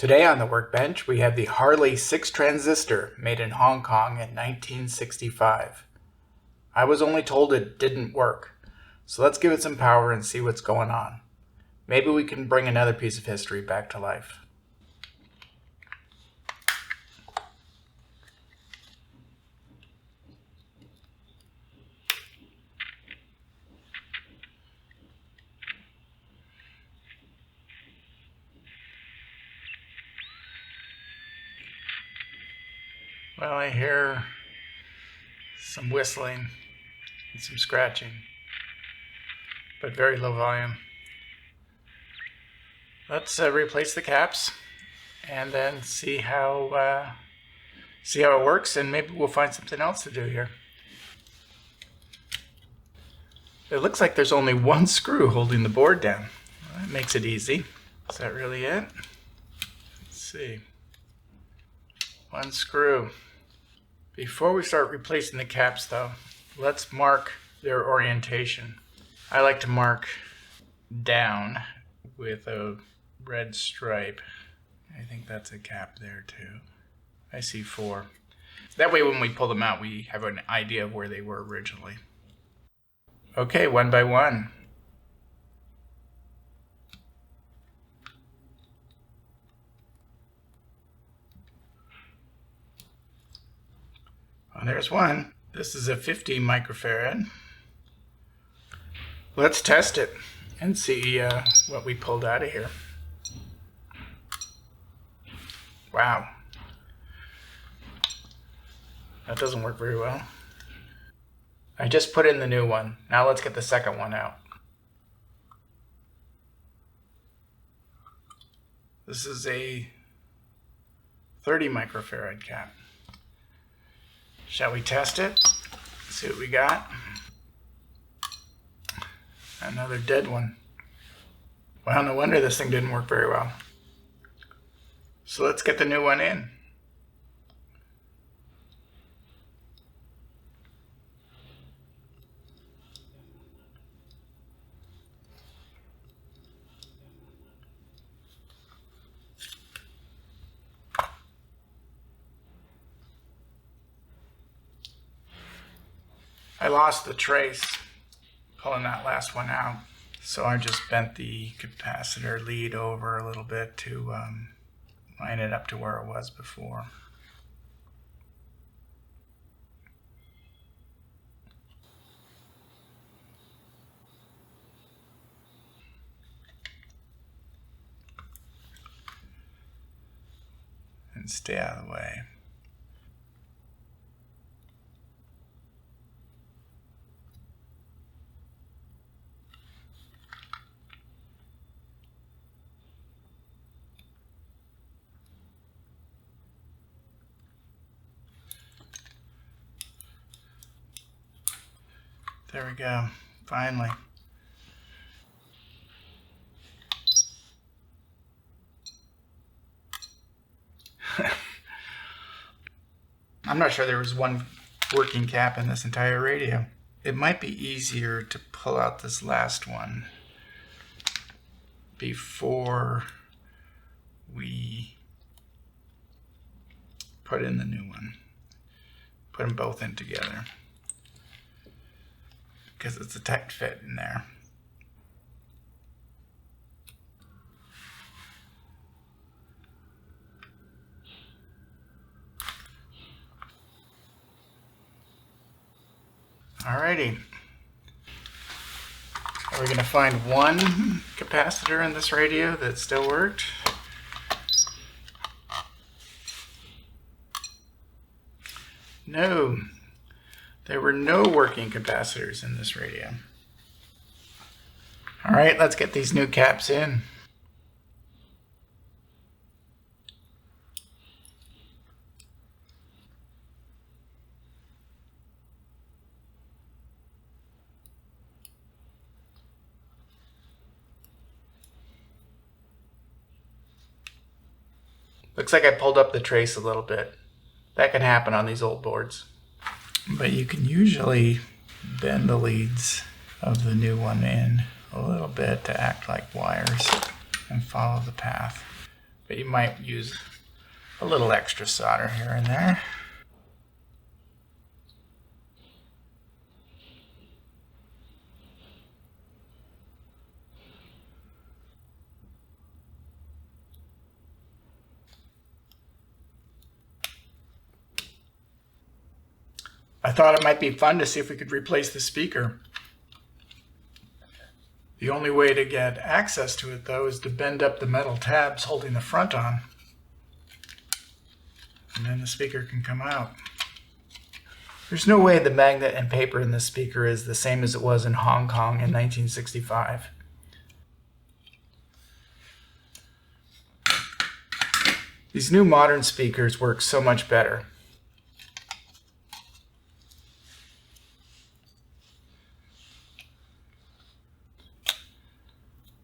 Today on the workbench, we have the Harlie Six Transistor made in Hong Kong in 1965. I was only told it didn't work, so let's give it some power and see what's going on. Maybe we can bring another piece of history back to life. Well, I hear some whistling and some scratching, but very low volume. Let's replace the caps and then see how it works, and maybe we'll find something else to do here. It looks like there's only one screw holding the board down. Well, that makes it easy. Is that really it? Let's see. One screw. Before we start replacing the caps though, let's mark their orientation. I like to mark down with a red stripe. I think that's a cap there too. I see 4. That way when we pull them out, we have an idea of where they were originally. Okay, one by one. Well, there's one. This is a 50 microfarad. Let's test it and see what we pulled out of here. Wow. That doesn't work very well. I just put in the new one. Now let's get the second one out. This is a 30 microfarad cap. Shall we test it? See what we got. Another dead one. Well, no wonder this thing didn't work very well. So let's get the new one in. I lost the trace pulling that last one out, so I just bent the capacitor lead over a little bit to line it up to where it was before. And stay out of the way. There we go, finally. I'm not sure there was one working cap in this entire radio. It might be easier to pull out this last one before we put in the new one. Put them both in together, because it's a tight fit in there. Alrighty. Are we going to find one capacitor in this radio that still worked? No. There were no working capacitors in this radio. All right, let's get these new caps in. Looks like I pulled up the trace a little bit. That can happen on these old boards. But you can usually bend the leads of the new one in a little bit to act like wires and follow the path. but you might use a little extra solder here and there. I thought it might be fun to see if we could replace the speaker. The only way to get access to it, though, is to bend up the metal tabs holding the front on. And then the speaker can come out. There's no way the magnet and paper in this speaker is the same as it was in Hong Kong in 1965. These new modern speakers work so much better.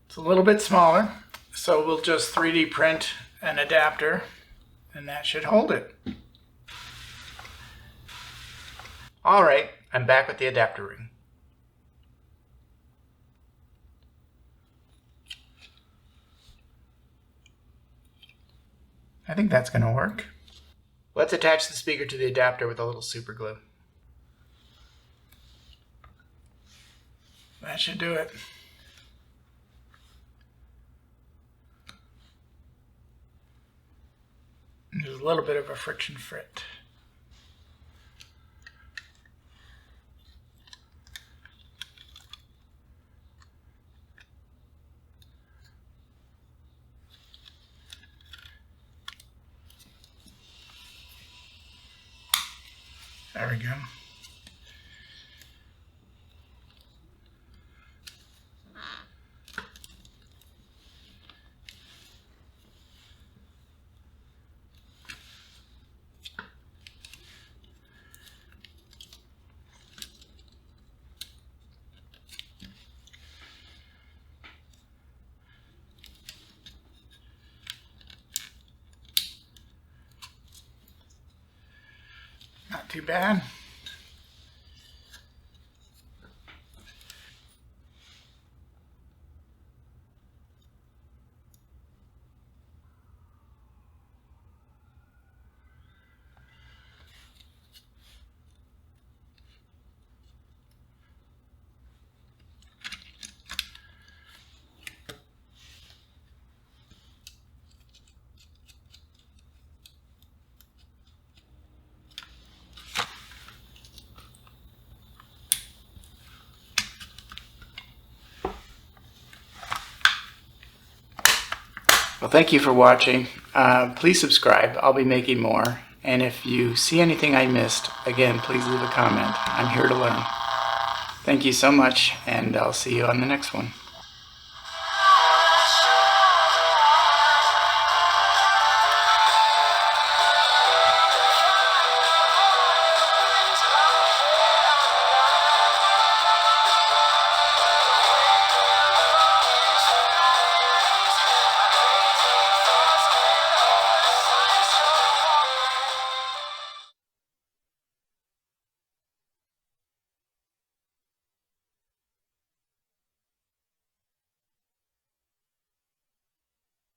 It's a little bit smaller, so we'll just 3D print an adapter and that should hold it. Alright, I'm back with the adapter ring. I think that's going to work. Let's attach the speaker to the adapter with a little super glue. That should do it. There's a little bit of a friction frit. There we go. Not too bad. Well, thank you for watching. Please subscribe. I'll be making more. And if you see anything I missed, again, please leave a comment. I'm here to learn. Thank you so much, and I'll see you on the next one.